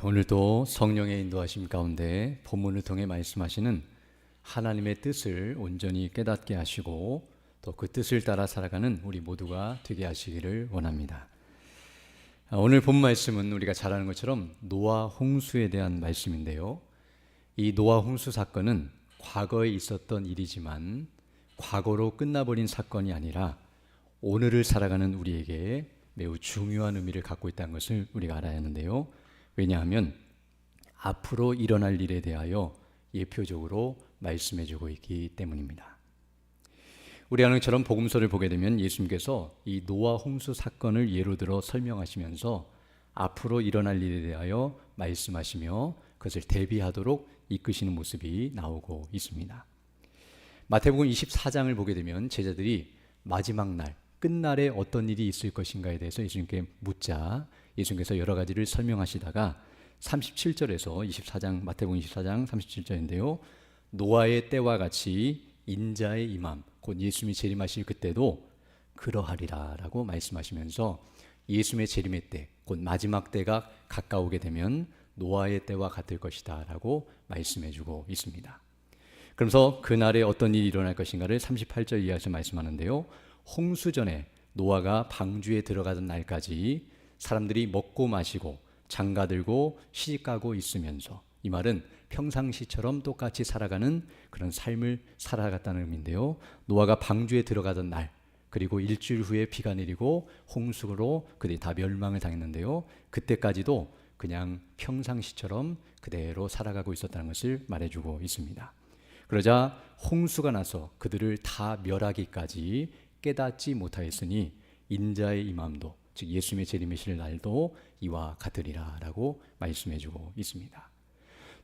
오늘도 성령의 인도하심 가운데 본문을 통해 말씀하시는 하나님의 뜻을 온전히 깨닫게 하시고 또 그 뜻을 따라 살아가는 우리 모두가 되게 하시기를 원합니다. 오늘 본 말씀은 우리가 잘 아는 것처럼 노아 홍수에 대한 말씀인데요. 이 노아 홍수 사건은 과거에 있었던 일이지만 과거로 끝나버린 사건이 아니라 오늘을 살아가는 우리에게 매우 중요한 의미를 갖고 있다는 것을 우리가 알아야 하는데요. 왜냐하면 앞으로 일어날 일에 대하여 예표적으로 말씀해주고 있기 때문입니다. 우리 아는 것처럼 복음서를 보게 되면 예수님께서 이 노아 홍수 사건을 예로 들어 설명하시면서 앞으로 일어날 일에 대하여 말씀하시며 그것을 대비하도록 이끄시는 모습이 나오고 있습니다. 마태복음 24장을 보게 되면 제자들이 마지막 날, 끝날에 어떤 일이 있을 것인가에 대해서 예수님께 묻자 예수님께서 여러 가지를 설명하시다가 37절에서 24장 마태복음 24장 37절인데요. 노아의 때와 같이 인자의 임함, 곧 예수님이 재림하실 그때도 그러하리라 라고 말씀하시면서 예수님의 재림의 때, 곧 마지막 때가 가까우게 되면 노아의 때와 같을 것이다 라고 말씀해주고 있습니다. 그러면서 그날에 어떤 일이 일어날 것인가를 38절 이하에서 말씀하는데요. 홍수 전에 노아가 방주에 들어가던 날까지 사람들이 먹고 마시고 장가들고 시집가고 있으면서, 이 말은 평상시처럼 똑같이 살아가는 그런 삶을 살아갔다는 의미인데요. 노아가 방주에 들어가던 날, 그리고 일주일 후에 비가 내리고 홍수로 그들이 다 멸망을 당했는데요. 그때까지도 그냥 평상시처럼 그대로 살아가고 있었다는 것을 말해주고 있습니다. 그러자 홍수가 나서 그들을 다 멸하기까지 깨닫지 못하였으니 인자의 임함도, 즉 예수님의 재림이실 날도 이와 같으리라 라고 말씀해주고 있습니다.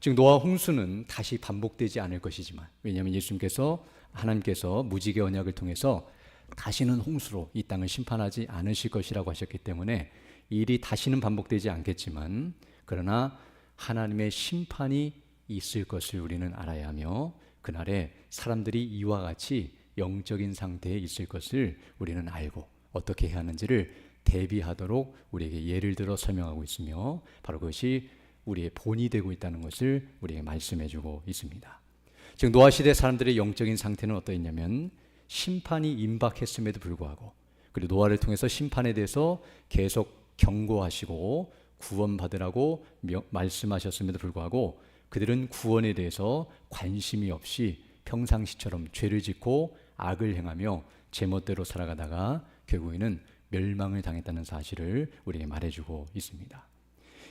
즉 노아 홍수는 다시 반복되지 않을 것이지만, 왜냐하면 예수님께서 하나님께서 무지개 언약을 통해서 다시는 홍수로 이 땅을 심판하지 않으실 것이라고 하셨기 때문에 이 일이 다시는 반복되지 않겠지만, 그러나 하나님의 심판이 있을 것을 우리는 알아야 하며 그날에 사람들이 이와 같이 영적인 상태에 있을 것을 우리는 알고 어떻게 해야 하는지를 대비하도록 우리에게 예를 들어 설명하고 있으며, 바로 그것이 우리의 본이 되고 있다는 것을 우리에게 말씀해주고 있습니다. 즉 노아 시대 사람들의 영적인 상태는 어떠했냐면 심판이 임박했음에도 불구하고, 그리고 노아를 통해서 심판에 대해서 계속 경고하시고 구원받으라고 말씀하셨음에도 불구하고 그들은 구원에 대해서 관심이 없이 평상시처럼 죄를 짓고 악을 행하며 제멋대로 살아가다가 결국에는 멸망을 당했다는 사실을 우리에게 말해주고 있습니다.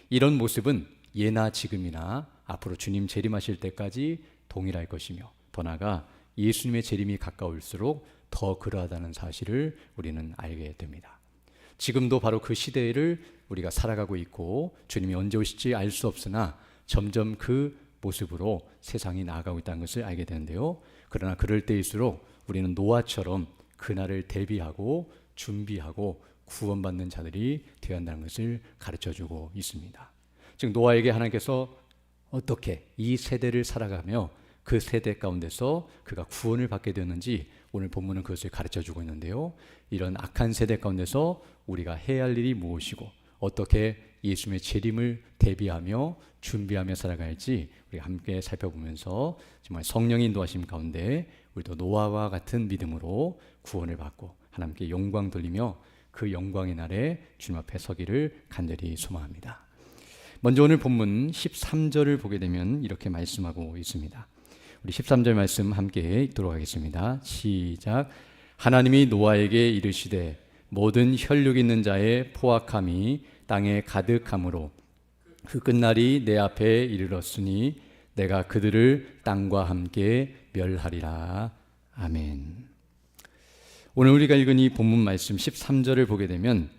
이런 모습은 예나 지금이나 앞으로 주님 재림하실 때까지 동일할 것이며, 더 나아가 예수님의 재림이 가까울수록 더 그러하다는 사실을 우리는 알게 됩니다. 지금도 바로 그 시대를 우리가 살아가고 있고 주님이 언제 오실지 알 수 없으나 점점 그 모습으로 세상이 나아가고 있다는 것을 알게 되는데요. 그러나 그럴 때일수록 우리는 노아처럼 그날을 대비하고 준비하고 구원받는 자들이 되어야 한다는 것을 가르쳐주고 있습니다. 즉 노아에게 하나님께서 어떻게 이 세대를 살아가며 그 세대 가운데서 그가 구원을 받게 되었는지 오늘 본문은 그것을 가르쳐주고 있는데요. 이런 악한 세대 가운데서 우리가 해야 할 일이 무엇이고 어떻게 예수님의 재림을 대비하며 준비하며 살아갈지 우리가 함께 살펴보면서 정말 성령의 인도하심 가운데 우리도 노아와 같은 믿음으로 구원을 받고 하나님께 영광 돌리며 그 영광의 날에 주님 앞에 서기를 간절히 소망합니다. 먼저 오늘 본문 13절을 보게 되면 이렇게 말씀하고 있습니다. 우리 13절 말씀 함께 읽도록 하겠습니다. 시작. 하나님이 노아에게 이르시되 모든 혈육 있는 자의 포악함이 땅에 가득함으로 그 끝날이 내 앞에 이르렀으니 내가 그들을 땅과 함께 멸하리라. 아멘. 오늘 우리가 읽은 이 본문 말씀 13절을 보게 되면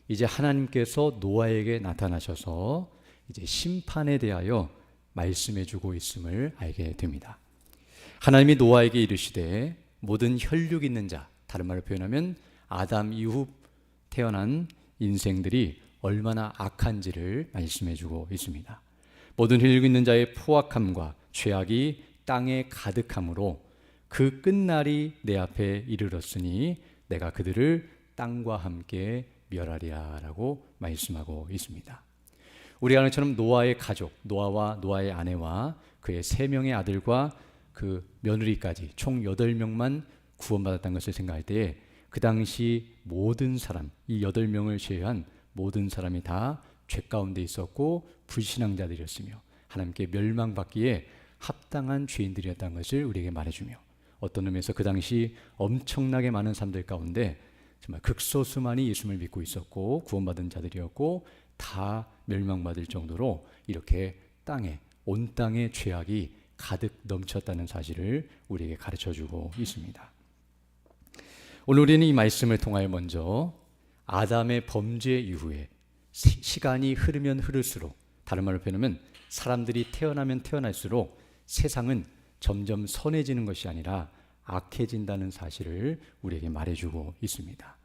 이제 하나님께서 노아에게 나타나셔서 이제 심판에 대하여 말씀해 주고 있음을 알게 됩니다. 하나님이 노아에게 이르시되 모든 혈육 있는 자, 다른 말로 표현하면 아담 이후 태어난 인생들이 얼마나 악한지를 말씀해 주고 있습니다. 모든 혈육 있는 자의 포악함과 죄악이 땅에 가득함으로 그 끝날이 내 앞에 이르렀으니 내가 그들을 땅과 함께 멸하리라 라고 말씀하고 있습니다. 우리가 아는 것처럼 노아의 가족, 노아와 노아의 아내와 그의 3명의 아들과 그 며느리까지 총 8명만 구원받았다는 것을 생각할 때에 그 당시 모든 사람, 이 8명을 제외한 모든 사람이 다 죄 가운데 있었고 불신앙자들이었으며 하나님께 멸망받기에 합당한 죄인들이었다는 것을 우리에게 말해주며, 어떤 의미에서 그 당시 엄청나게 많은 사람들 가운데 정말 극소수만이 예수님을 믿고 있었고 구원받은 자들이었고 다 멸망받을 정도로 이렇게 온 땅에 죄악이 가득 넘쳤다는 사실을 우리에게 가르쳐주고 있습니다. 오늘 우리는 이 말씀을 통하여 먼저 아담의 범죄 이후에 시간이 흐르면 흐를수록, 다른 말로 표현하면 사람들이 태어나면 태어날수록 세상은 점점 선해지는 것이 아니라 악해진다는 사실을 우리에게 말해주고 있습니다.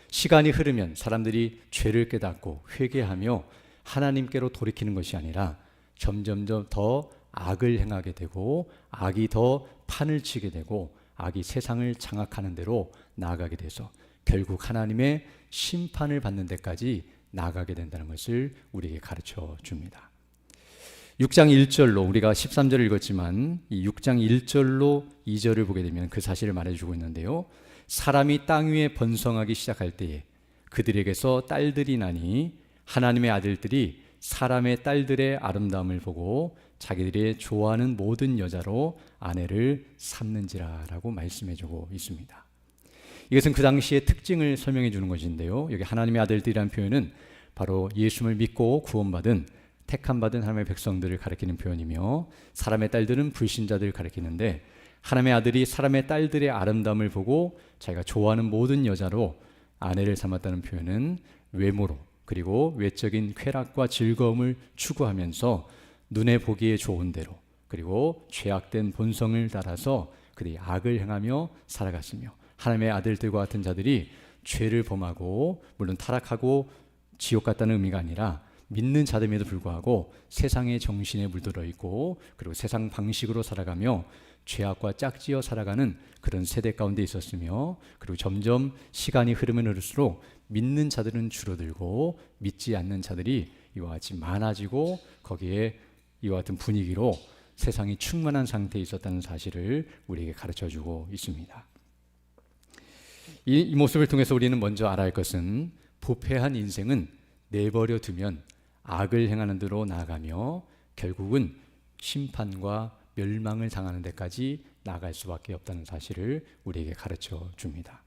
시간이 흐르면 사람들이 죄를 깨닫고 회개하며 하나님께로 돌이키는 것이 아니라 점점점 더 악을 행하게 되고 악이 더 판을 치게 되고 악이 세상을 장악하는 대로 나아가게 돼서 결국 하나님의 심판을 받는 데까지 나아가게 된다는 것을 우리에게 가르쳐 줍니다. 6장 1절로, 우리가 13절을 읽었지만 이 6장 1절로 2절을 보게 되면 그 사실을 말해주고 있는데요. 사람이 땅 위에 번성하기 시작할 때에 그들에게서 딸들이 나니 하나님의 아들들이 사람의 딸들의 아름다움을 보고 자기들이 좋아하는 모든 여자로 아내를 삼는지라 라고 말씀해주고 있습니다. 이것은 그 당시의 특징을 설명해 주는 것인데요. 여기 하나님의 아들들이라는 표현은 바로 예수를 믿고 구원받은 택함받은 하나님의 백성들을 가리키는 표현이며, 사람의 딸들은 불신자들을 가리키는데 하나님의 아들이 사람의 딸들의 아름다움을 보고 자기가 좋아하는 모든 여자로 아내를 삼았다는 표현은 외모로 그리고 외적인 쾌락과 즐거움을 추구하면서 눈에 보기에 좋은 대로 그리고 죄악된 본성을 따라서 그들이 악을 행하며 살아갔으며, 하나님의 아들들과 같은 자들이 죄를 범하고 물론 타락하고 지옥 갔다는 의미가 아니라 믿는 자들임에도 불구하고 세상의 정신에 물들어 있고 그리고 세상 방식으로 살아가며 죄악과 짝지어 살아가는 그런 세대 가운데 있었으며, 그리고 점점 시간이 흐르면 흐를수록 믿는 자들은 줄어들고 믿지 않는 자들이 이와 같이 많아지고 거기에 이와 같은 분위기로 세상이 충만한 상태에 있었다는 사실을 우리에게 가르쳐주고 있습니다. 이 모습을 통해서 우리는 먼저 알아야 할 것은 부패한 인생은 내버려 두면 악을 행하는 대로 나아가며 결국은 심판과 멸망을 당하는 데까지 나아갈 수밖에 없다는 사실을 우리에게 가르쳐 줍니다.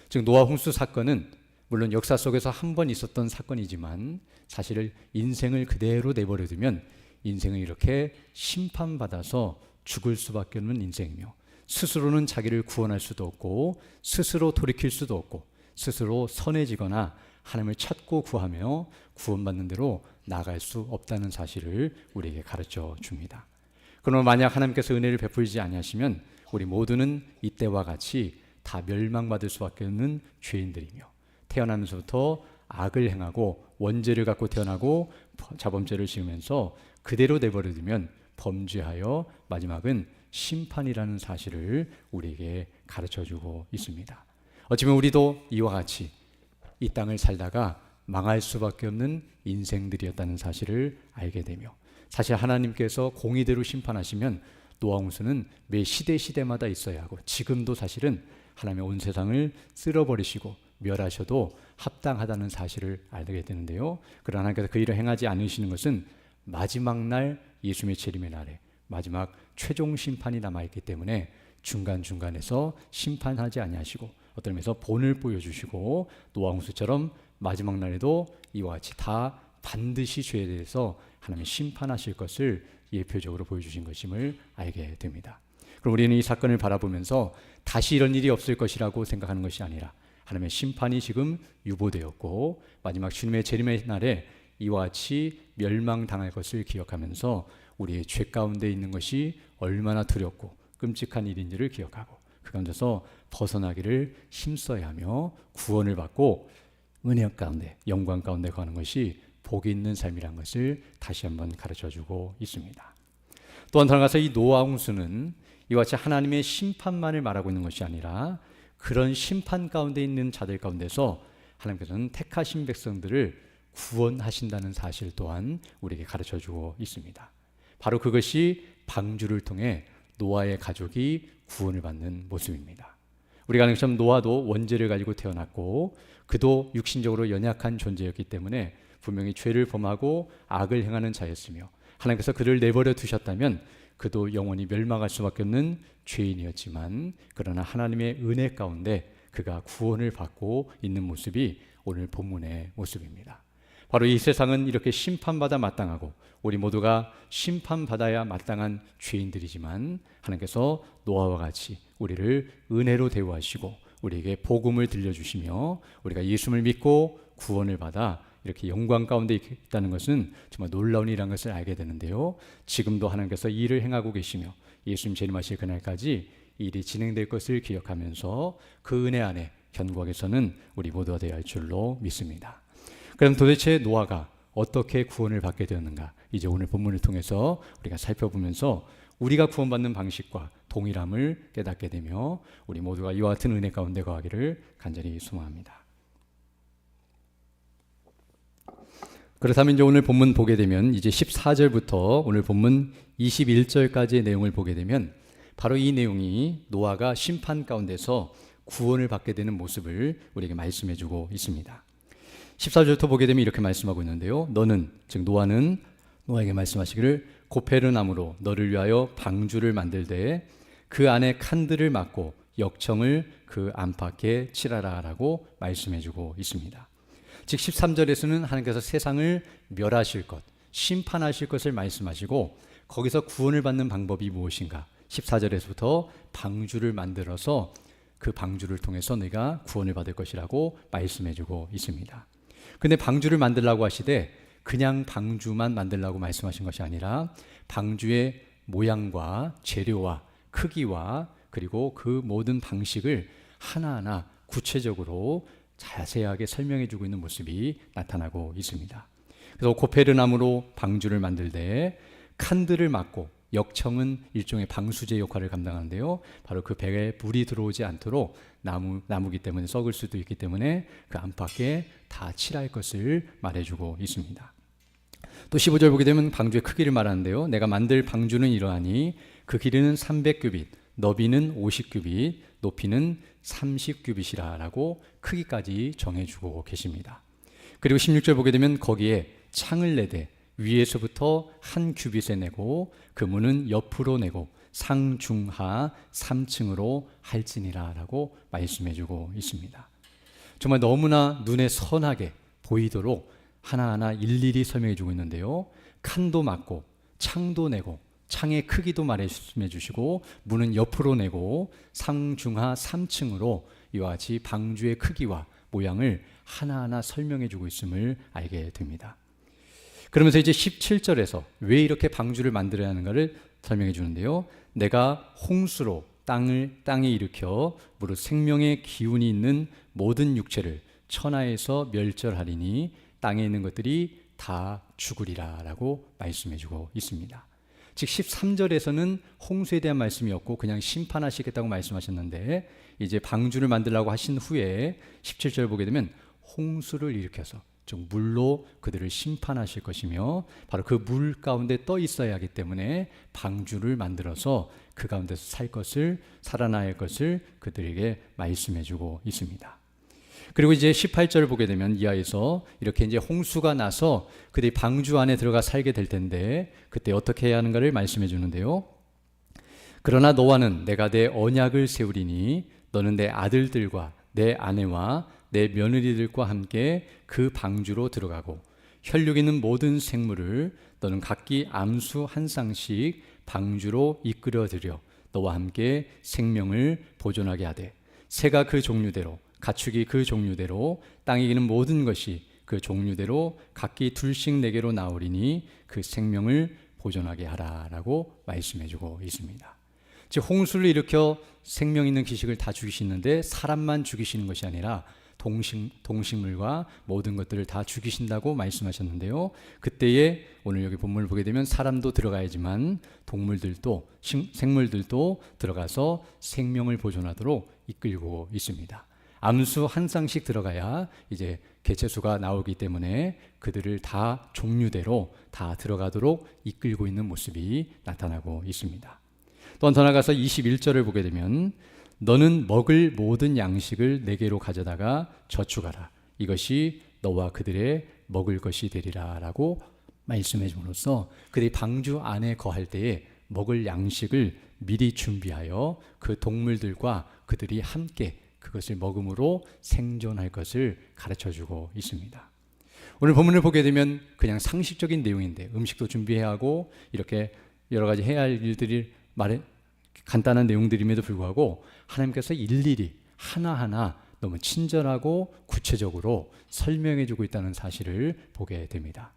즉 노아 홍수 사건은 물론 역사 속에서 한 번 있었던 사건이지만 사실 인생을 그대로 내버려 두면 인생은 이렇게 심판받아서 죽을 수밖에 없는 인생이며, 스스로는 자기를 구원할 수도 없고 스스로 돌이킬 수도 없고 스스로 선해지거나 하나님을 찾고 구하며 구원받는 대로 나아갈 수 없다는 사실을 우리에게 가르쳐 줍니다. 그러나 만약 하나님께서 은혜를 베풀지 아니하시면 우리 모두는 이때와 같이 다 멸망받을 수밖에 없는 죄인들이며, 태어나면서부터 악을 행하고 원죄를 갖고 태어나고 자범죄를 지으면서 그대로 내버려두면 범죄하여 마지막은 심판이라는 사실을 우리에게 가르쳐주고 있습니다. 어쩌면 우리도 이와 같이 이 땅을 살다가 망할 수밖에 없는 인생들이었다는 사실을 알게 되며, 사실 하나님께서 공의대로 심판하시면 노아 홍수는 매 시대마다 있어야 하고 지금도 사실은 하나님의 온 세상을 쓸어버리시고 멸하셔도 합당하다는 사실을 알게 되는데요. 그러나 하나님께서 그 일을 행하지 않으시는 것은 마지막 날 예수님의 재림의 날에 마지막 최종 심판이 남아있기 때문에 중간중간에서 심판하지 아니하시고 어떤 의미에서 본을 보여주시고 노아 홍수처럼 마지막 날에도 이와 같이 다 반드시 죄에 대해서 하나님이 심판하실 것을 예표적으로 보여주신 것임을 알게 됩니다. 그럼 우리는 이 사건을 바라보면서 다시 이런 일이 없을 것이라고 생각하는 것이 아니라 하나님의 심판이 지금 유보되었고 마지막 주님의 재림의 날에 이와 같이 멸망당할 것을 기억하면서 우리의 죄 가운데 있는 것이 얼마나 두렵고 끔찍한 일인지를 기억하고 그 가운데서 벗어나기를 힘써야 하며 구원을 받고 은혜 가운데 영광 가운데 가는 것이 복이 있는 삶이라는 것을 다시 한번 가르쳐주고 있습니다. 또한 더 나아가서 이 노아 홍수는 이와 같이 하나님의 심판만을 말하고 있는 것이 아니라 그런 심판 가운데 있는 자들 가운데서 하나님께서는 택하신 백성들을 구원하신다는 사실 또한 우리에게 가르쳐주고 있습니다. 바로 그것이 방주를 통해 노아의 가족이 구원을 받는 모습입니다. 우리가 아는 것처럼 노아도 원죄를 가지고 태어났고 그도 육신적으로 연약한 존재였기 때문에 분명히 죄를 범하고 악을 행하는 자였으며 하나님께서 그를 내버려 두셨다면 그도 영원히 멸망할 수밖에 없는 죄인이었지만 그러나 하나님의 은혜 가운데 그가 구원을 받고 있는 모습이 오늘 본문의 모습입니다. 바로 이 세상은 이렇게 심판받아 마땅하고 우리 모두가 심판받아야 마땅한 죄인들이지만 하나님께서 노아와 같이 우리를 은혜로 대우하시고 우리에게 복음을 들려주시며 우리가 예수를 믿고 구원을 받아 이렇게 영광 가운데 있다는 것은 정말 놀라운 일이라는 것을 알게 되는데요. 지금도 하나님께서 일을 행하고 계시며 예수님 재림하실 그날까지 일이 진행될 것을 기억하면서 그 은혜 안에 견고하게서는 우리 모두가 되어야 할 줄로 믿습니다. 그럼 도대체 노아가 어떻게 구원을 받게 되었는가? 이제 오늘 본문을 통해서 우리가 살펴보면서 우리가 구원받는 방식과 동일함을 깨닫게 되며 우리 모두가 이와 같은 은혜 가운데 거하기를 간절히 소망합니다. 그렇다면 이제 오늘 본문 보게 되면 이제 14절부터 오늘 본문 21절까지의 내용을 보게 되면 바로 이 내용이 노아가 심판 가운데서 구원을 받게 되는 모습을 우리에게 말씀해 주고 있습니다. 14절부터 보게 되면 이렇게 말씀하고 있는데요. 너는, 즉 노아는 노아에게 말씀하시기를 고페르 나무로 너를 위하여 방주를 만들되 그 안에 칸들을 막고 역청을 그 안팎에 칠하라 라고 말씀해 주고 있습니다. 즉 13절에서는 하나님께서 세상을 멸하실 것, 심판하실 것을 말씀하시고 거기서 구원을 받는 방법이 무엇인가? 14절에서부터 방주를 만들어서 그 방주를 통해서 네가 구원을 받을 것이라고 말씀해 주고 있습니다. 근데 방주를 만들라고 하시되 그냥 방주만 만들라고 말씀하신 것이 아니라 방주의 모양과 재료와 크기와 그리고 그 모든 방식을 하나하나 구체적으로 자세하게 설명해 주고 있는 모습이 나타나고 있습니다. 그래서 고페르나무로 방주를 만들되 칸들을 막고 역청은 일종의 방수제 역할을 감당하는데요. 바로 그 배에 물이 들어오지 않도록 나무기 때문에 썩을 수도 있기 때문에 그 안팎에 다 칠할 것을 말해주고 있습니다. 또 15절 보게 되면 방주의 크기를 말하는데요. 내가 만들 방주는 이러하니 그 길이는 300규빗, 너비는 50규빗, 높이는 30규빗이라 라고 크기까지 정해주고 계십니다. 그리고 16절 보게 되면 거기에 창을 내되 위에서부터 한 규빗에 내고 그 문은 옆으로 내고 상중하 3층으로 할지니라 라고 말씀해주고 있습니다. 정말 너무나 눈에 선하게 보이도록 하나하나 일일이 설명해주고 있는데요. 칸도 막고 창도 내고 창의 크기도 말씀해 주시고 문은 옆으로 내고 상중하 3층으로 이와 같이 방주의 크기와 모양을 하나하나 설명해 주고 있음을 알게 됩니다. 그러면서 이제 17절에서 왜 이렇게 방주를 만들어야 하는가를 설명해 주는데요. 내가 홍수로 땅에 일으켜 무릇 생명의 기운이 있는 모든 육체를 천하에서 멸절하리니 땅에 있는 것들이 다 죽으리라 라고 말씀해 주고 있습니다. 즉 13절에서는 홍수에 대한 말씀이 없고 그냥 심판하시겠다고 말씀하셨는데 이제 방주를 만들라고 하신 후에 17절 보게 되면 홍수를 일으켜서 즉 물로 그들을 심판하실 것이며 바로 그 물 가운데 떠 있어야 하기 때문에 방주를 만들어서 그 가운데서 살아나야 할 것을 그들에게 말씀해 주고 있습니다. 그리고 이제 18절을 보게 되면 이하에서 이렇게 이제 홍수가 나서 그들이 방주 안에 들어가 살게 될 텐데 그때 어떻게 해야 하는가를 말씀해 주는데요. 그러나 너와는 내가 내 언약을 세우리니 너는 내 아들들과 내 아내와 내 며느리들과 함께 그 방주로 들어가고 혈육 있는 모든 생물을 너는 각기 암수 한 쌍씩 방주로 이끌어들여 너와 함께 생명을 보존하게 하되 새가 그 종류대로 가축이 그 종류대로 땅에 기는 모든 것이 그 종류대로 각기 둘씩 내게로 나오리니 그 생명을 보존하게 하라 라고 말씀해 주고 있습니다. 즉 홍수를 일으켜 생명 있는 기식을 다 죽이시는데 사람만 죽이시는 것이 아니라 동식물과 모든 것들을 다 죽이신다고 말씀하셨는데요. 그때에 오늘 여기 본문을 보게 되면 사람도 들어가야지만 동물들도 생물들도 들어가서 생명을 보존하도록 이끌고 있습니다. 암수 한 쌍씩 들어가야 이제 개체수가 나오기 때문에 그들을 다 종류대로 다 들어가도록 이끌고 있는 모습이 나타나고 있습니다. 또한 더 나아가서 21절을 보게 되면 너는 먹을 모든 양식을 내게로 가져다가 저축하라. 이것이 너와 그들의 먹을 것이 되리라 라고 말씀해 줌으로써 그들이 방주 안에 거할 때에 먹을 양식을 미리 준비하여 그 동물들과 그들이 함께 그것을 먹음으로 생존할 것을 가르쳐주고 있습니다. 오늘 본문을 보게 되면 그냥 상식적인 내용인데 음식도 준비해야 하고 이렇게 여러 가지 해야 할 일들이 간단한 내용들임에도 불구하고 하나님께서 일일이 하나하나 너무 친절하고 구체적으로 설명해 주고 있다는 사실을 보게 됩니다.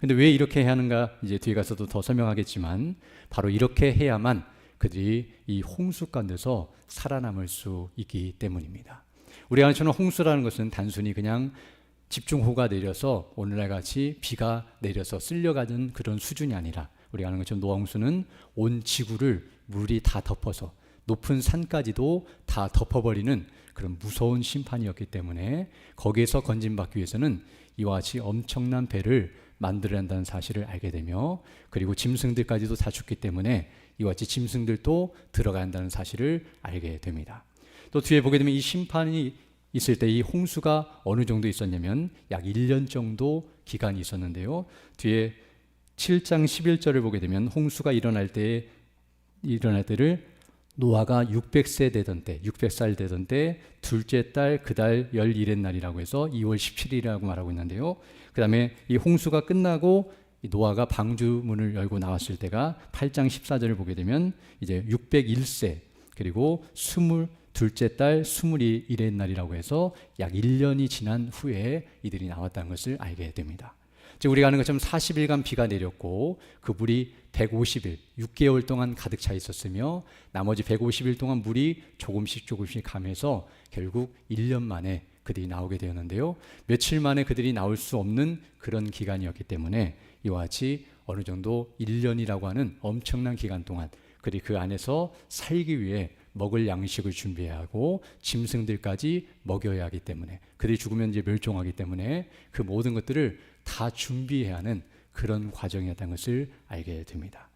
근데 왜 이렇게 해야 하는가 이제 뒤에 가서도 더 설명하겠지만 바로 이렇게 해야만 그들이 이 홍수 가운데서 살아남을 수 있기 때문입니다. 우리가 아는 것처럼 홍수라는 것은 단순히 그냥 집중호우가 내려서 오늘날 같이 비가 내려서 쓸려가는 그런 수준이 아니라 우리가 아는 것처럼 노아 홍수는 온 지구를 물이 다 덮어서 높은 산까지도 다 덮어버리는 그런 무서운 심판이었기 때문에 거기에서 건진받기 위해서는 이와 같이 엄청난 배를 만들어야 한다는 사실을 알게 되며 그리고 짐승들까지도 다 죽기 때문에 이와 같이 짐승들도 들어가야 한다는 사실을 알게 됩니다. 또 뒤에 보게 되면 이 심판이 있을 때 이 홍수가 어느 정도 있었냐면 약 1년 정도 기간이 있었는데요. 뒤에 7장 11절을 보게 되면 홍수가 일어날 때를 노아가 600세 되던 때, 600살 되던 때 둘째 달 그 달 11의 날이라고 해서 2월 17일이라고 말하고 있는데요. 그 다음에 이 홍수가 끝나고 노아가 방주문을 열고 나왔을 때가 8장 14절을 보게 되면 이제 601세 그리고 둘째 달 21의 날이라고 해서 약 1년이 지난 후에 이들이 나왔다는 것을 알게 됩니다. 즉 우리가 아는 것처럼 40일간 비가 내렸고 그 물이 150일, 6개월 동안 가득 차 있었으며 나머지 150일 동안 물이 조금씩 가면서 결국 1년 만에 그들이 나오게 되었는데요. 며칠 만에 그들이 나올 수 없는 그런 기간이었기 때문에 이와 같이 어느 정도 1년이라고 하는 엄청난 기간 동안 그들이 그 안에서 살기 위해 먹을 양식을 준비해야 하고 짐승들까지 먹여야 하기 때문에 그들이 죽으면 이제 멸종하기 때문에 그 모든 것들을 다 준비해야 하는 그런 과정이었다는 것을 알게 됩니다.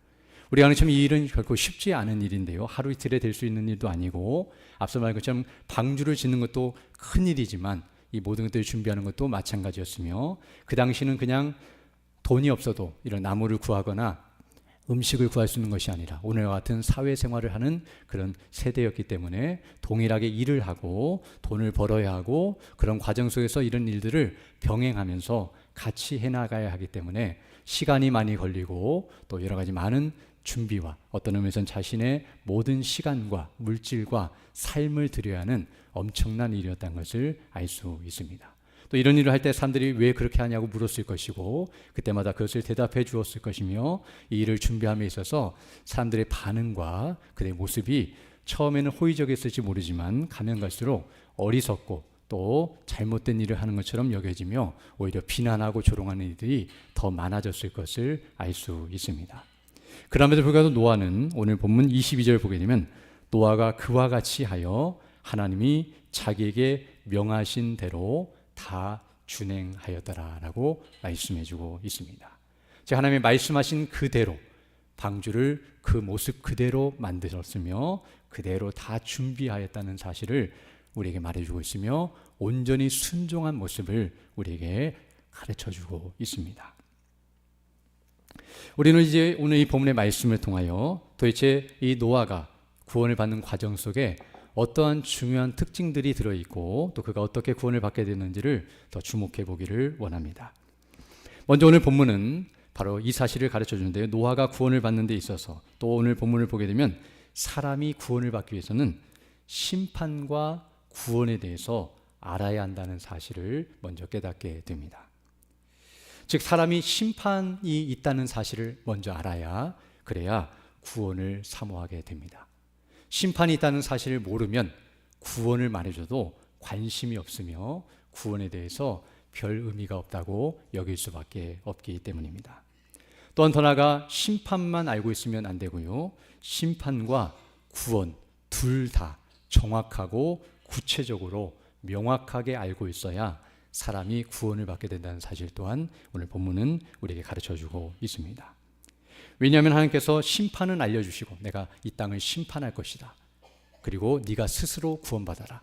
우리가 아는 것처럼 이 일은 결코 쉽지 않은 일인데요. 하루 이틀에 될 수 있는 일도 아니고 앞서 말한 것처럼 방주를 짓는 것도 큰 일이지만 이 모든 것들을 준비하는 것도 마찬가지였으며 그 당시는 그냥 돈이 없어도 이런 나무를 구하거나 음식을 구할 수 있는 것이 아니라 오늘과 같은 사회생활을 하는 그런 세대였기 때문에 동일하게 일을 하고 돈을 벌어야 하고 그런 과정 속에서 이런 일들을 병행하면서 같이 해나가야 하기 때문에 시간이 많이 걸리고 또 여러 가지 많은 준비와 어떤 의미에서는 자신의 모든 시간과 물질과 삶을 들여야 하는 엄청난 일이었다는 것을 알 수 있습니다. 또 이런 일을 할 때 사람들이 왜 그렇게 하냐고 물었을 것이고 그때마다 그것을 대답해 주었을 것이며 이 일을 준비함에 있어서 사람들의 반응과 그들의 모습이 처음에는 호의적이었을지 모르지만 가면 갈수록 어리석고 또 잘못된 일을 하는 것처럼 여겨지며 오히려 비난하고 조롱하는 일들이 더 많아졌을 것을 알 수 있습니다. 그럼에도 불구하고 노아는 오늘 본문 22절 보게 되면 노아가 그와 같이 하여 하나님이 자기에게 명하신 대로 다 준행하였더라라고 말씀해주고 있습니다. 즉 하나님이 말씀하신 그대로 방주를 그 모습 그대로 만들었으며 그대로 다 준비하였다는 사실을 우리에게 말해주고 있으며 온전히 순종한 모습을 우리에게 가르쳐주고 있습니다. 우리는 이제 오늘 이 본문의 말씀을 통하여 도대체 이 노아가 구원을 받는 과정 속에 어떠한 중요한 특징들이 들어있고 또 그가 어떻게 구원을 받게 되는지를 더 주목해 보기를 원합니다. 먼저 오늘 본문은 바로 이 사실을 가르쳐 주는데요. 노아가 구원을 받는 데 있어서 또 오늘 본문을 보게 되면 사람이 구원을 받기 위해서는 심판과 구원에 대해서 알아야 한다는 사실을 먼저 깨닫게 됩니다. 즉 사람이 심판이 있다는 사실을 먼저 알아야 그래야 구원을 사모하게 됩니다. 심판이 있다는 사실을 모르면 구원을 말해줘도 관심이 없으며 구원에 대해서 별 의미가 없다고 여길 수밖에 없기 때문입니다. 또한 더 나아가 심판만 알고 있으면 안 되고요. 심판과 구원 둘 다 정확하고 구체적으로 명확하게 알고 있어야 사람이 구원을 받게 된다는 사실 또한 오늘 본문은 우리에게 가르쳐주고 있습니다. 왜냐하면 하나님께서 심판은 알려주시고 내가 이 땅을 심판할 것이다. 그리고 네가 스스로 구원받아라.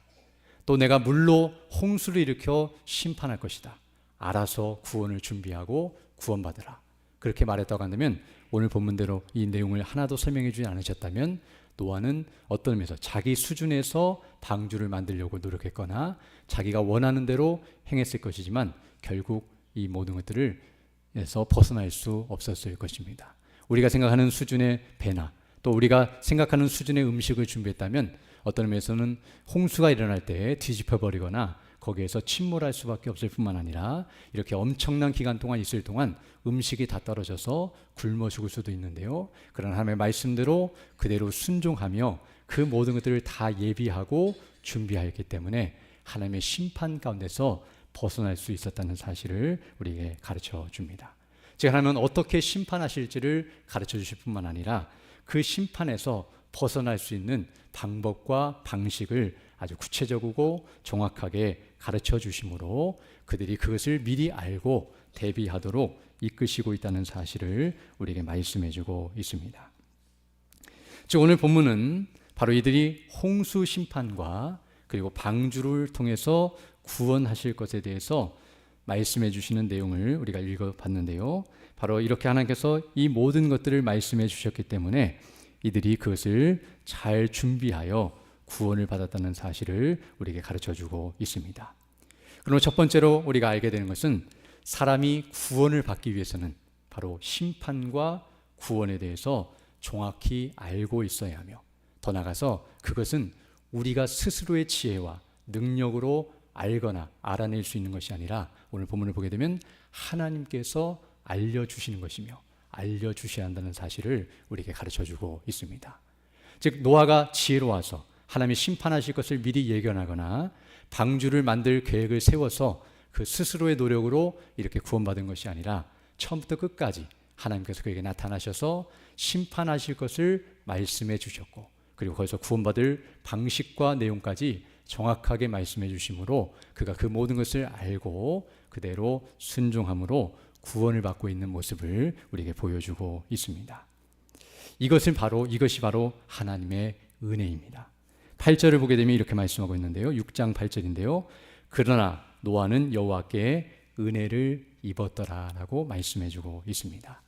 또 내가 물로 홍수를 일으켜 심판할 것이다. 알아서 구원을 준비하고 구원받으라. 그렇게 말했다고 한다면 오늘 본문대로 이 내용을 하나도 설명해 주지 않으셨다면 노아는 어떤 의미에서 자기 수준에서 방주를 만들려고 노력했거나 자기가 원하는 대로 행했을 것이지만 결국 이 모든 것들을에서 벗어날 수 없었을 것입니다. 우리가 생각하는 수준의 배나 또 우리가 생각하는 수준의 음식을 준비했다면 어떤 의미에서는 홍수가 일어날 때 뒤집혀 버리거나 거기에서 침몰할 수밖에 없을 뿐만 아니라 이렇게 엄청난 기간 동안 있을 동안 음식이 다 떨어져서 굶어 죽을 수도 있는데요. 그러나 하나님의 말씀대로 그대로 순종하며 그 모든 것들을 다 예비하고 준비하였기 때문에 하나님의 심판 가운데서 벗어날 수 있었다는 사실을 우리에게 가르쳐 줍니다. 즉 하나님은 어떻게 심판하실지를 가르쳐 주실 뿐만 아니라 그 심판에서 벗어날 수 있는 방법과 방식을 아주 구체적이고 정확하게 가르쳐 주심으로 그들이 그것을 미리 알고 대비하도록 이끄시고 있다는 사실을 우리에게 말씀해 주고 있습니다. 즉 오늘 본문은 바로 이들이 홍수 심판과 그리고 방주를 통해서 구원하실 것에 대해서 말씀해 주시는 내용을 우리가 읽어봤는데요. 바로 이렇게 하나님께서 이 모든 것들을 말씀해 주셨기 때문에 이들이 그것을 잘 준비하여 구원을 받았다는 사실을 우리에게 가르쳐주고 있습니다. 그러면 첫 번째로 우리가 알게 되는 것은 사람이 구원을 받기 위해서는 바로 심판과 구원에 대해서 정확히 알고 있어야 하며 더 나아가서 그것은 우리가 스스로의 지혜와 능력으로 알거나 알아낼 수 있는 것이 아니라 오늘 본문을 보게 되면 하나님께서 알려주시는 것이며 알려주셔야 한다는 사실을 우리에게 가르쳐주고 있습니다. 즉 노아가 지혜로워서 하나님이 심판하실 것을 미리 예견하거나 방주를 만들 계획을 세워서 그 스스로의 노력으로 이렇게 구원받은 것이 아니라 처음부터 끝까지 하나님께서 그에게 나타나셔서 심판하실 것을 말씀해 주셨고 그리고 거기서 구원받을 방식과 내용까지 정확하게 말씀해 주심으로 그가 그 모든 것을 알고 그대로 순종함으로 구원을 받고 있는 모습을 우리에게 보여주고 있습니다. 이것이 바로 하나님의 은혜입니다. 8절을 보게 되면 이렇게 말씀하고 있는데요. 6장 8절인데요. 그러나 노아는 여호와께 은혜를 입었더라라고 말씀해주고 있습니다.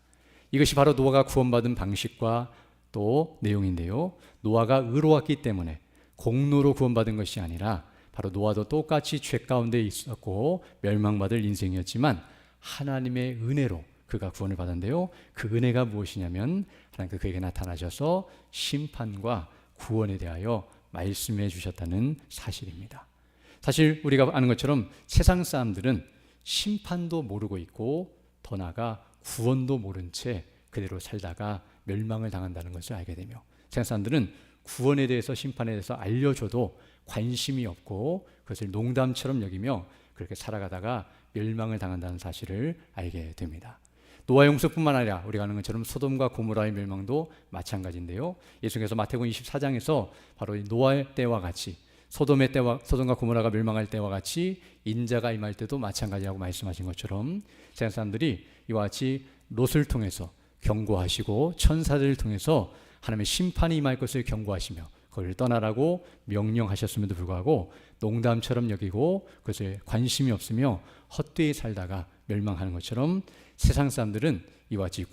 이것이 바로 노아가 구원받은 방식과 또 내용인데요. 노아가 의로웠기 때문에 공로로 구원받은 것이 아니라 바로 노아도 똑같이 죄 가운데 있었고 멸망받을 인생이었지만 하나님의 은혜로 그가 구원을 받았는데요. 그 은혜가 무엇이냐면 하나님께서 그에게 나타나셔서 심판과 구원에 대하여 말씀해 주셨다는 사실입니다. 사실 우리가 아는 것처럼 세상 사람들은 심판도 모르고 있고 더 나아가 구원도 모른 채 그대로 살다가 멸망을 당한다는 것을 알게 되며 세상 사람들은 구원에 대해서 심판에 대해서 알려줘도 관심이 없고 그것을 농담처럼 여기며 그렇게 살아가다가 멸망을 당한다는 사실을 알게 됩니다. 노아 용서뿐만 아니라 우리가 아는 것처럼 소돔과 고모라의 멸망도 마찬가지인데요. 예수께서 마태복음 24장에서 바로 노아의 때와 같이 소돔과 고모라가 멸망할 때와 같이 인자가 임할 때도 마찬가지라고 말씀하신 것처럼 세상 사람들이 이와 같이 롯을 통해서 경고하시고 천사들을 통해서 하나님의 심판이 임할 것을 경고하시며 그걸 떠나라고 명령하셨음에도 불구하고 농담처럼 여기고 그것에 관심이 없으며 헛되이 살다가 멸망하는 것처럼 세상 사람들은 이와 같이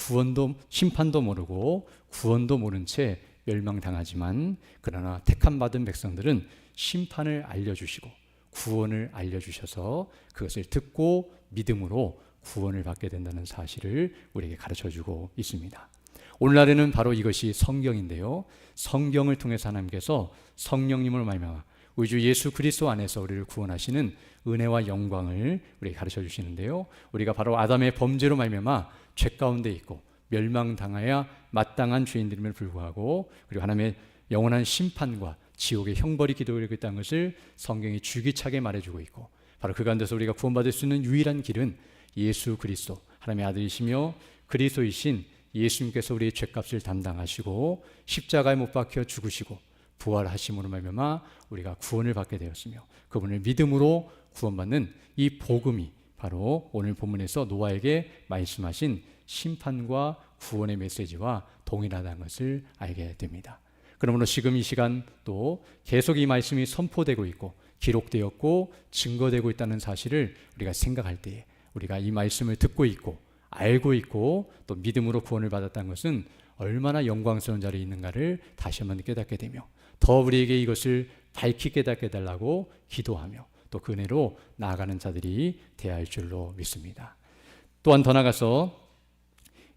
심판도 모르고 구원도 모른 채 멸망당하지만 그러나 택함받은 백성들은 심판을 알려주시고 구원을 알려주셔서 그것을 듣고 믿음으로 구원을 받게 된다는 사실을 우리에게 가르쳐주고 있습니다. 오늘날에는 바로 이것이 성경인데요. 성경을 통해서 하나님께서 성령님을 말미암아 우리 주 예수 그리스도 안에서 우리를 구원하시는 은혜와 영광을 우리에게 가르쳐 주시는데요. 우리가 바로 아담의 범죄로 말미암아 죄 가운데 있고 멸망당하여 마땅한 죄인들임을 불구하고 그리고 하나님의 영원한 심판과 지옥의 형벌이 기다리고 있다는 것을 성경이 줄기차게 말해주고 있고 바로 그 가운데서 우리가 구원받을 수 있는 유일한 길은 예수 그리스도 하나님의 아들이시며 그리스도이신 예수님께서 우리의 죄값을 담당하시고 십자가에 못 박혀 죽으시고 부활하심으로 말미암아 우리가 구원을 받게 되었으며 그분을 믿음으로 구원받는 이 복음이 바로 오늘 본문에서 노아에게 말씀하신 심판과 구원의 메시지와 동일하다는 것을 알게 됩니다. 그러므로 지금 이 시간 또 계속 이 말씀이 선포되고 있고 기록되었고 증거되고 있다는 사실을 우리가 생각할 때에 우리가 이 말씀을 듣고 있고 알고 있고 또 믿음으로 구원을 받았다는 것은 얼마나 영광스러운 자리에 있는가를 다시 한번 깨닫게 되며 더 우리에게 이것을 밝히 깨닫게 해달라고 기도하며 또 그 은혜로 나아가는 자들이 되어야 할 줄로 믿습니다. 또한 더 나아가서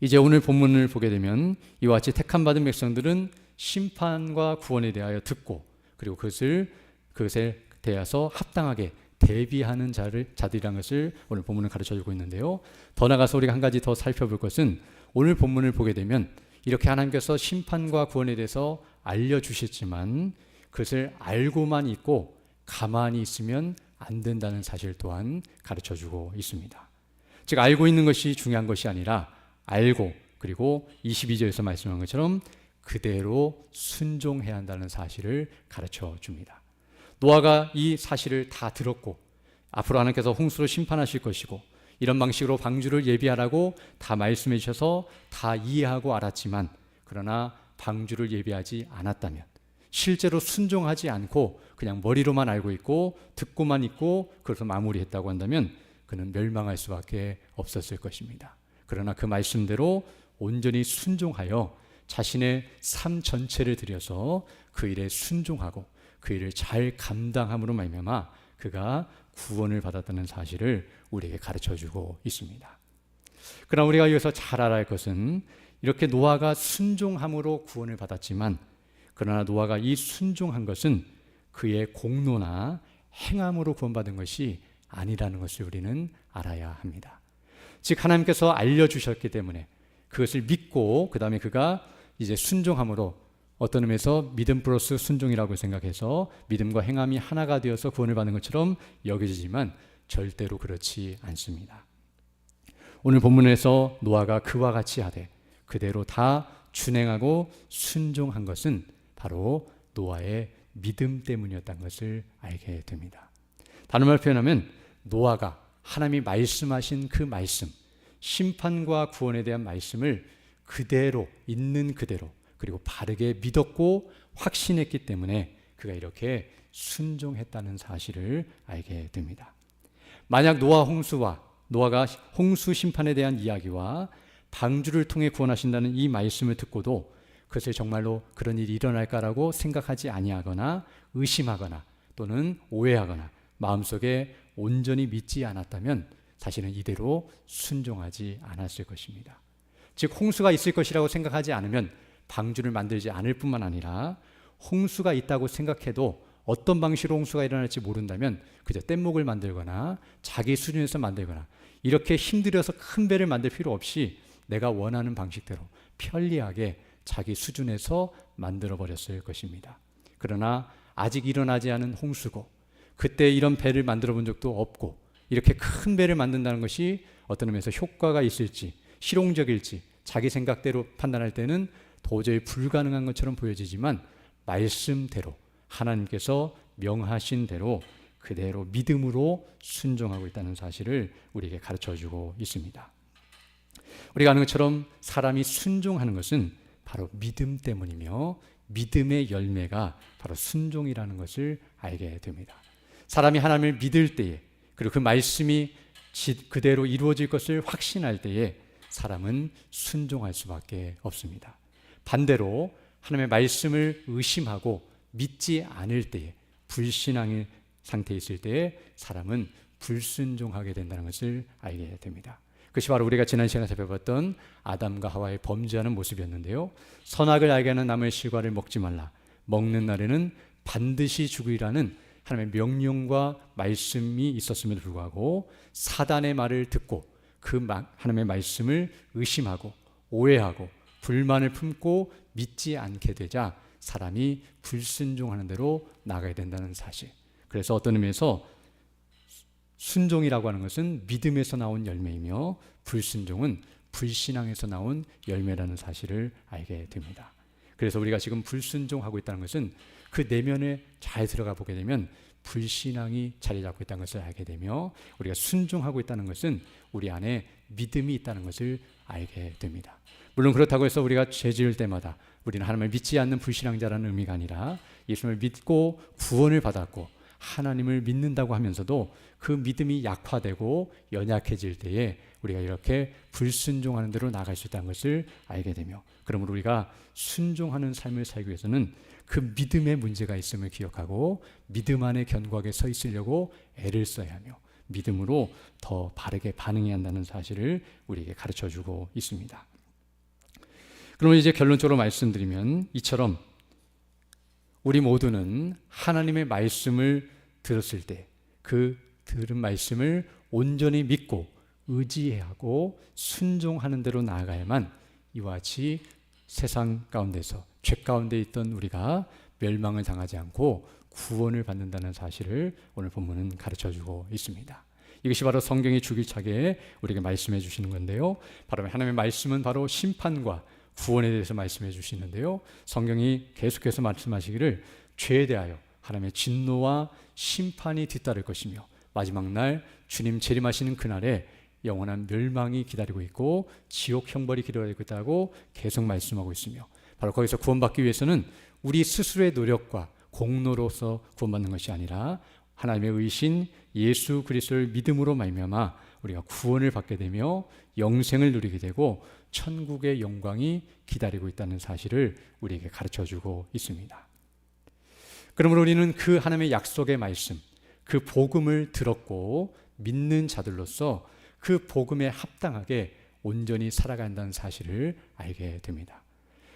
이제 오늘 본문을 보게 되면 이와 같이 택함받은 백성들은 심판과 구원에 대하여 듣고 그리고 그것에 대해서 합당하게 대비하는 자들이라는 것을 오늘 본문은 가르쳐주고 있는데요. 더 나아가서 우리가 한 가지 더 살펴볼 것은 오늘 본문을 보게 되면 이렇게 하나님께서 심판과 구원에 대해서 알려주셨지만 그것을 알고만 있고 가만히 있으면 안 된다는 사실 또한 가르쳐주고 있습니다. 즉 알고 있는 것이 중요한 것이 아니라 알고 그리고 22절에서 말씀한 것처럼 그대로 순종해야 한다는 사실을 가르쳐 줍니다. 노아가 이 사실을 다 들었고 앞으로 하나님께서 홍수로 심판하실 것이고 이런 방식으로 방주를 예비하라고 다 말씀해 주셔서 다 이해하고 알았지만 그러나 방주를 예비하지 않았다면 실제로 순종하지 않고 그냥 머리로만 알고 있고 듣고만 있고 그래서 마무리했다고 한다면 그는 멸망할 수밖에 없었을 것입니다. 그러나 그 말씀대로 온전히 순종하여 자신의 삶 전체를 들여서 그 일에 순종하고 그 일을 잘 감당함으로 말미암아 그가 구원을 받았다는 사실을 우리에게 가르쳐주고 있습니다. 그러나 우리가 여기서 잘 알아야 할 것은 이렇게 노아가 순종함으로 구원을 받았지만 그러나 노아가 이 순종한 것은 그의 공로나 행함으로 구원받은 것이 아니라는 것을 우리는 알아야 합니다. 즉 하나님께서 알려주셨기 때문에 그것을 믿고 그 다음에 그가 이제 순종함으로 어떤 의미에서 믿음 플러스 순종이라고 생각해서 믿음과 행함이 하나가 되어서 구원을 받는 것처럼 여겨지지만 절대로 그렇지 않습니다. 오늘 본문에서 노아가 그와 같이 하되 그대로 다 준행하고 순종한 것은 바로 노아의 믿음 때문이었다는 것을 알게 됩니다. 다른 말로 표현하면 노아가 하나님이 말씀하신 그 말씀, 심판과 구원에 대한 말씀을 그대로 있는 그대로 그리고 바르게 믿었고 확신했기 때문에 그가 이렇게 순종했다는 사실을 알게 됩니다. 만약 노아가 홍수 심판에 대한 이야기와 방주를 통해 구원하신다는 이 말씀을 듣고도 그것을 정말로 그런 일이 일어날까라고 생각하지 아니하거나 의심하거나 또는 오해하거나 마음속에 온전히 믿지 않았다면 사실은 이대로 순종하지 않았을 것입니다. 즉 홍수가 있을 것이라고 생각하지 않으면 방주를 만들지 않을 뿐만 아니라 홍수가 있다고 생각해도 어떤 방식으로 홍수가 일어날지 모른다면 그저 뗏목을 만들거나 자기 수준에서 만들거나 이렇게 힘들여서 큰 배를 만들 필요 없이 내가 원하는 방식대로 편리하게 자기 수준에서 만들어 버렸을 것입니다. 그러나 아직 일어나지 않은 홍수고 그때 이런 배를 만들어 본 적도 없고 이렇게 큰 배를 만든다는 것이 어떤 의미에서 효과가 있을지 실용적일지 자기 생각대로 판단할 때는 도저히 불가능한 것처럼 보여지지만 말씀대로 하나님께서 명하신 대로 그대로 믿음으로 순종하고 있다는 사실을 우리에게 가르쳐주고 있습니다. 우리가 아는 것처럼 사람이 순종하는 것은 바로 믿음 때문이며 믿음의 열매가 바로 순종이라는 것을 알게 됩니다. 사람이 하나님을 믿을 때에 그리고 그 말씀이 그대로 이루어질 것을 확신할 때에 사람은 순종할 수밖에 없습니다. 반대로 하나님의 말씀을 의심하고 믿지 않을 때에 불신앙의 상태에 있을 때에 사람은 불순종하게 된다는 것을 알게 됩니다. 그것이 바로 우리가 지난 시간에 살펴봤던 아담과 하와의 범죄하는 모습이었는데요. 선악을 알게 하는 나무의 실과를 먹지 말라. 먹는 날에는 반드시 죽으리라는 하나님의 명령과 말씀이 있었음에도 불구하고 사단의 말을 듣고 그 하나님의 말씀을 의심하고 오해하고 불만을 품고 믿지 않게 되자 사람이 불순종하는 대로 나가야 된다는 사실. 그래서 어떤 의미에서 순종이라고 하는 것은 믿음에서 나온 열매이며 불순종은 불신앙에서 나온 열매라는 사실을 알게 됩니다. 그래서 우리가 지금 불순종하고 있다는 것은 그 내면에 잘 들어가 보게 되면 불신앙이 자리 잡고 있다는 것을 알게 되며, 우리가 순종하고 있다는 것은 우리 안에 믿음이 있다는 것을 알게 됩니다. 물론 그렇다고 해서 우리가 죄 지을 때마다 우리는 하나님을 믿지 않는 불신앙자라는 의미가 아니라, 예수님을 믿고 구원을 받았고 하나님을 믿는다고 하면서도 그 믿음이 약화되고 연약해질 때에 우리가 이렇게 불순종하는 대로 나아갈 수 있다는 것을 알게 되며, 그러므로 우리가 순종하는 삶을 살기 위해서는 그 믿음에 문제가 있음을 기억하고 믿음 안에 견고하게 서 있으려고 애를 써야 하며, 믿음으로 더 바르게 반응해야 한다는 사실을 우리에게 가르쳐주고 있습니다. 그러면 이제 결론적으로 말씀드리면, 이처럼 우리 모두는 하나님의 말씀을 들었을 때 그 들은 말씀을 온전히 믿고 의지하고 순종하는 대로 나아가야만 이와 같이 세상 가운데서 죄 가운데 있던 우리가 멸망을 당하지 않고 구원을 받는다는 사실을 오늘 본문은 가르쳐주고 있습니다. 이것이 바로 성경이 주기차게 우리에게 말씀해 주시는 건데요, 바로 하나님의 말씀은 바로 심판과 구원에 대해서 말씀해 주시는데요, 성경이 계속해서 말씀하시기를 죄에 대하여 하나님의 진노와 심판이 뒤따를 것이며 마지막 날 주님 재림하시는 그날에 영원한 멸망이 기다리고 있고 지옥 형벌이 기다리고 있다고 계속 말씀하고 있으며, 바로 거기서 구원받기 위해서는 우리 스스로의 노력과 공로로서 구원받는 것이 아니라 하나님의 의신 예수 그리스도를 믿음으로 말미암아 우리가 구원을 받게 되며 영생을 누리게 되고 천국의 영광이 기다리고 있다는 사실을 우리에게 가르쳐주고 있습니다. 그러므로 우리는 그 하나님의 약속의 말씀, 그 복음을 들었고 믿는 자들로서 그 복음에 합당하게 온전히 살아간다는 사실을 알게 됩니다.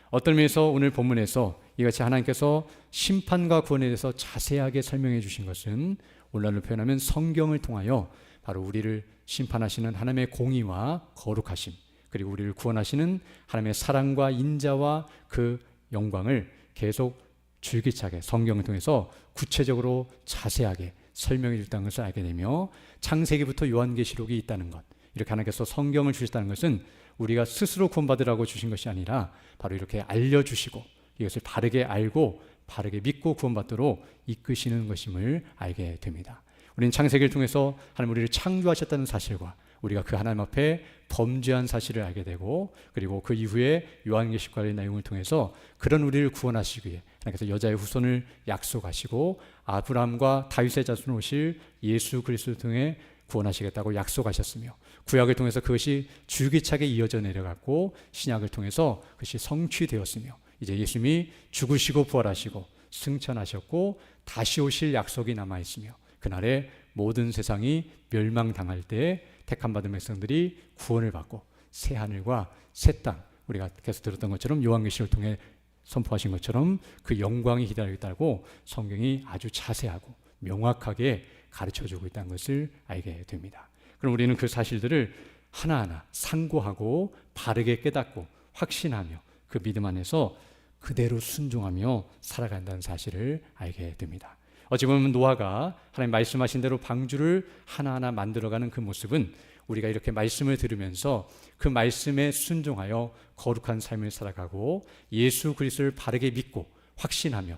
어떤 면에서 오늘 본문에서 이같이 하나님께서 심판과 구원에 대해서 자세하게 설명해 주신 것은, 오늘날로 표현하면 성경을 통하여 바로 우리를 심판하시는 하나님의 공의와 거룩하심, 그리고 우리를 구원하시는 하나님의 사랑과 인자와 그 영광을 계속 줄기차게 성경을 통해서 구체적으로 자세하게 설명해 주었다는 것을 알게 되며, 창세기부터 요한계시록이 있다는 것, 이렇게 하나님께서 성경을 주셨다는 것은 우리가 스스로 구원받으라고 주신 것이 아니라 바로 이렇게 알려주시고 이것을 바르게 알고 바르게 믿고 구원받도록 이끄시는 것임을 알게 됩니다. 우리는 창세기를 통해서 하나님 우리를 창조하셨다는 사실과 우리가 그 하나님 앞에 범죄한 사실을 알게 되고, 그리고 그 이후에 요한계시록의 내용을 통해서 그런 우리를 구원하시기 위해 하나님께서 여자의 후손을 약속하시고 아브라함과 다윗의 자손을 오실 예수 그리스도를 통해 구원하시겠다고 약속하셨으며, 구약을 통해서 그것이 줄기차게 이어져 내려갔고 신약을 통해서 그것이 성취되었으며, 이제 예수님이 죽으시고 부활하시고 승천하셨고 다시 오실 약속이 남아있으며, 그날에 모든 세상이 멸망당할 때 택함 받은 백성들이 구원을 받고 새 하늘과 새 땅, 우리가 계속 들었던 것처럼 요한계시를 통해 선포하신 것처럼 그 영광이 기다리고 있다고 성경이 아주 자세하고 명확하게 가르쳐주고 있다는 것을 알게 됩니다. 그럼 우리는 그 사실들을 하나하나 상고하고 바르게 깨닫고 확신하며 그 믿음 안에서 그대로 순종하며 살아간다는 사실을 알게 됩니다. 어찌 보면 노아가 하나님 말씀하신 대로 방주를 하나하나 만들어가는 그 모습은 우리가 이렇게 말씀을 들으면서 그 말씀에 순종하여 거룩한 삶을 살아가고 예수 그리스도를 바르게 믿고 확신하며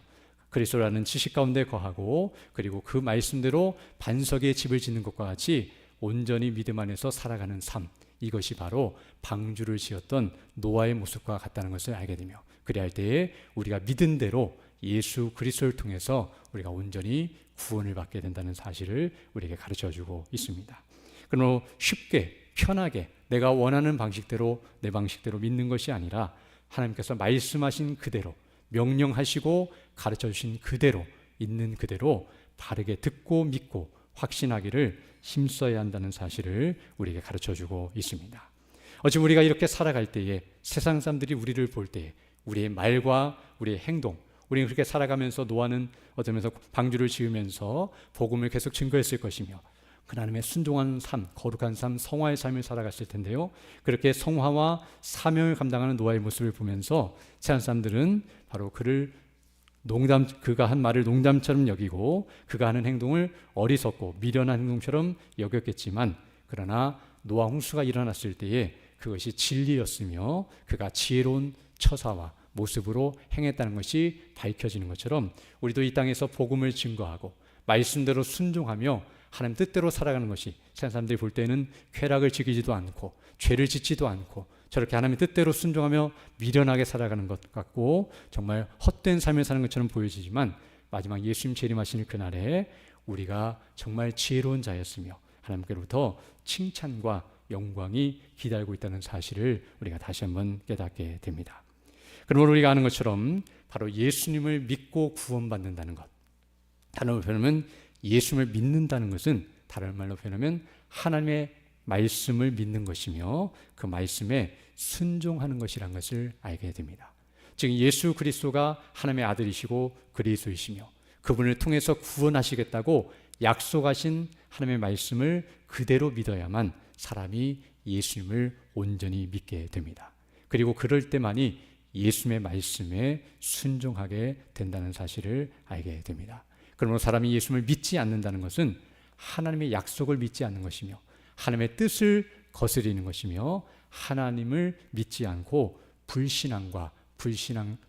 그리스도라는 지식 가운데 거하고, 그리고 그 말씀대로 반석에 집을 짓는 것과 같이 온전히 믿음 안에서 살아가는 삶, 이것이 바로 방주를 지었던 노아의 모습과 같다는 것을 알게 되며, 그리할 때에 우리가 믿은 대로 예수 그리스도를 통해서 우리가 온전히 구원을 받게 된다는 사실을 우리에게 가르쳐주고 있습니다. 그러므로 쉽게 편하게 내가 원하는 방식대로 내 방식대로 믿는 것이 아니라 하나님께서 말씀하신 그대로 명령하시고 가르쳐주신 그대로 있는 그대로 바르게 듣고 믿고 확신하기를 힘써야 한다는 사실을 우리에게 가르쳐주고 있습니다. 어찌 우리가 이렇게 살아갈 때에 세상 사람들이 우리를 볼 때에 우리의 말과 우리의 행동, 우리는 그렇게 살아가면서 노아는 어쩌면서 방주를 지으면서 복음을 계속 증거했을 것이며 그 하나님의 순종한 삶, 거룩한 삶, 성화의 삶을 살아갔을 텐데요, 그렇게 성화와 사명을 감당하는 노아의 모습을 보면서 세상 사람들은 바로 그가 한 말을 농담처럼 여기고 그가 하는 행동을 어리석고 미련한 행동처럼 여겼겠지만, 그러나 노아 홍수가 일어났을 때에 그것이 진리였으며 그가 지혜로운 처사와 모습으로 행했다는 것이 밝혀지는 것처럼 우리도 이 땅에서 복음을 증거하고 말씀대로 순종하며 하나님 뜻대로 살아가는 것이 세상 사람들이 볼 때는 쾌락을 즐기지도 않고 죄를 짓지도 않고 저렇게 하나님의 뜻대로 순종하며 미련하게 살아가는 것 같고 정말 헛된 삶을 사는 것처럼 보여지지만 마지막 예수님 재림하시는 그날에 우리가 정말 지혜로운 자였으며 하나님께로부터 칭찬과 영광이 기다리고 있다는 사실을 우리가 다시 한번 깨닫게 됩니다. 그러므로 우리가 아는 것처럼 바로 예수님을 믿고 구원받는다는 것, 다른 말로 표현하면 예수님을 믿는다는 것은 다른 말로 표현하면 하나님의 말씀을 믿는 것이며 그 말씀에 순종하는 것이라는 것을 알게 됩니다. 즉 예수 그리스도가 하나님의 아들이시고 그리스도이시며 그분을 통해서 구원하시겠다고 약속하신 하나님의 말씀을 그대로 믿어야만 사람이 예수님을 온전히 믿게 됩니다. 그리고 그럴 때만이 예수님의 말씀에 순종하게 된다는 사실을 알게 됩니다. 그러므로 사람이 예수님을 믿지 않는다는 것은 하나님의 약속을 믿지 않는 것이며 하나님의 뜻을 거스리는 것이며 하나님을 믿지 않고 불신앙과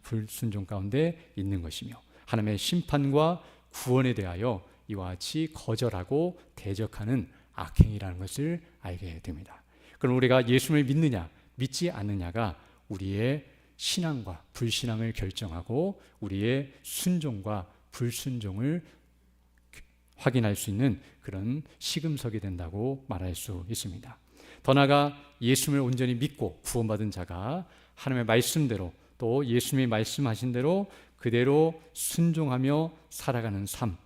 불순종 가운데 있는 것이며 하나님의 심판과 구원에 대하여 이와 같이 거절하고 대적하는 악행이라는 것을 알게 됩니다. 그럼 우리가 예수님을 믿느냐 믿지 않느냐가 우리의 신앙과 불신앙을 결정하고 우리의 순종과 불순종을 확인할 수 있는 그런 시금석이 된다고 말할 수 있습니다. 더 나아가 예수님을 온전히 믿고 구원받은 자가 하나님의 말씀대로 또 예수님이 말씀하신 대로 그대로 순종하며 살아가는 삶,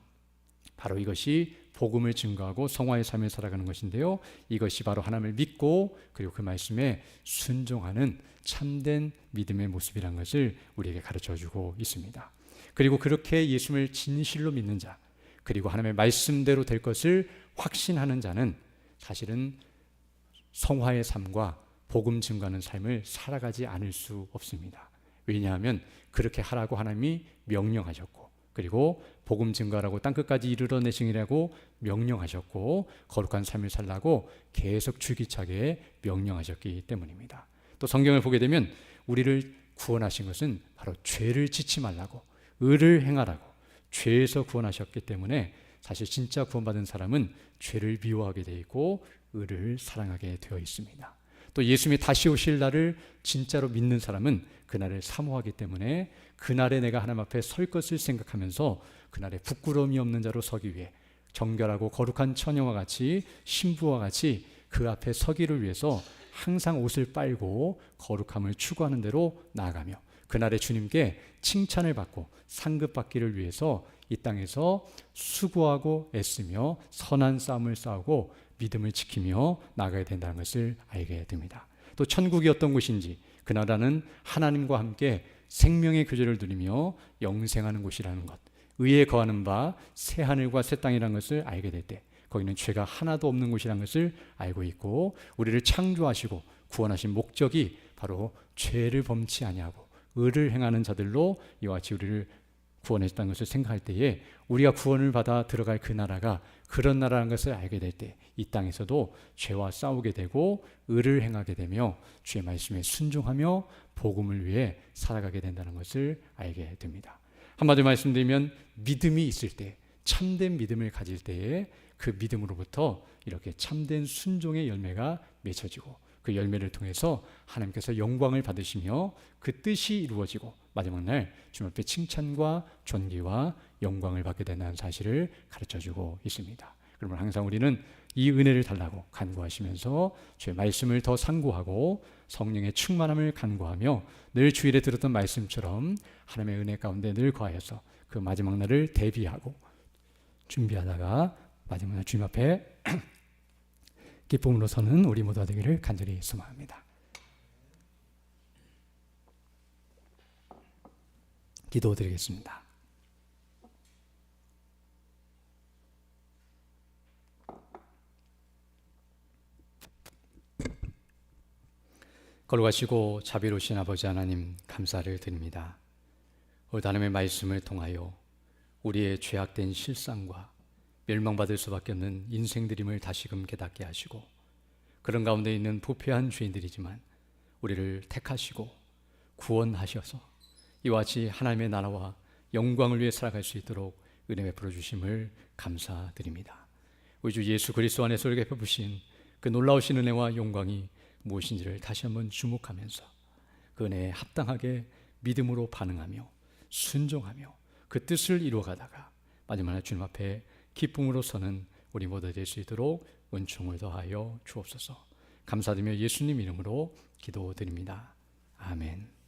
바로 이것이 복음을 증거하고 성화의 삶을 살아가는 것인데요, 이것이 바로 하나님을 믿고 그리고 그 말씀에 순종하는 참된 믿음의 모습이라는 것을 우리에게 가르쳐주고 있습니다. 그리고 그렇게 예수님을 진실로 믿는 자, 그리고 하나님의 말씀대로 될 것을 확신하는 자는 사실은 성화의 삶과 복음 증거하는 삶을 살아가지 않을 수 없습니다. 왜냐하면 그렇게 하라고 하나님이 명령하셨고 그리고 복음 증거하라고 땅끝까지 이르러내시라고 명령하셨고 거룩한 삶을 살라고 계속 줄기차게 명령하셨기 때문입니다. 또 성경을 보게 되면 우리를 구원하신 것은 바로 죄를 짓지 말라고 의를 행하라고 죄에서 구원하셨기 때문에 사실 진짜 구원받은 사람은 죄를 미워하게 되어 있고 의를 사랑하게 되어 있습니다. 또 예수님이 다시 오실 날을 진짜로 믿는 사람은 그날을 사모하기 때문에 그날에 내가 하나님 앞에 설 것을 생각하면서 그날에 부끄러움이 없는 자로 서기 위해 정결하고 거룩한 처녀와 같이 신부와 같이 그 앞에 서기를 위해서 항상 옷을 빨고 거룩함을 추구하는 대로 나아가며 그날에 주님께 칭찬을 받고 상급받기를 위해서 이 땅에서 수고하고 애쓰며 선한 싸움을 싸우고 믿음을 지키며 나아가야 된다는 것을 알게 됩니다. 또 천국이 어떤 곳인지 그 나라는 하나님과 함께 생명의 교제를 누리며 영생하는 곳이라는 것, 의에 거하는 바 새 하늘과 새 땅이라는 것을 알게 될 때 거기는 죄가 하나도 없는 곳이라는 것을 알고 있고 우리를 창조하시고 구원하신 목적이 바로 죄를 범치 아니하고 의를 행하는 자들로 이와 같이 우리를 구원했다는 것을 생각할 때에 우리가 구원을 받아 들어갈 그 나라가 그런 나라라는 것을 알게 될 때 이 땅에서도 죄와 싸우게 되고 의를 행하게 되며 주의 말씀에 순종하며 복음을 위해 살아가게 된다는 것을 알게 됩니다. 한마디로 말씀드리면 믿음이 있을 때 참된 믿음을 가질 때에 그 믿음으로부터 이렇게 참된 순종의 열매가 맺혀지고 그 열매를 통해서 하나님께서 영광을 받으시며 그 뜻이 이루어지고 마지막 날 주님 앞에 칭찬과 존귀와 영광을 받게 된다는 사실을 가르쳐주고 있습니다. 그러면 항상 우리는 이 은혜를 달라고 간구하시면서 주의 말씀을 더 상고하고 성령의 충만함을 간구하며 늘 주일에 들었던 말씀처럼 하나님의 은혜 가운데 늘 거하여서 그 마지막 날을 대비하고 준비하다가 마지막 날 주님 앞에 기쁨으로 서는 우리 모두가 되기를 간절히 소망합니다. 기도드리겠습니다. 거룩하시고 자비로우신 아버지 하나님 감사를 드립니다. 오늘 하나님의 말씀을 통하여 우리의 죄악된 실상과 멸망받을 수밖에 없는 인생들임을 다시금 깨닫게 하시고 그런 가운데 있는 부패한 죄인들이지만 우리를 택하시고 구원하셔서 이와 같이 하나님의 나라와 영광을 위해 살아갈 수 있도록 은혜 베풀어 주심을 감사드립니다. 우리 주 예수 그리스도 안에서 우리에게 베푸신 그 놀라우신 은혜와 영광이 무엇인지를 다시 한번 주목하면서 그 은혜에 합당하게 믿음으로 반응하며 순종하며 그 뜻을 이루어가다가 마지막 날 주님 앞에 기쁨으로 서는 우리 모두 될 수 있도록 은총을 더하여 주옵소서. 감사드리며 예수님 이름으로 기도드립니다. 아멘.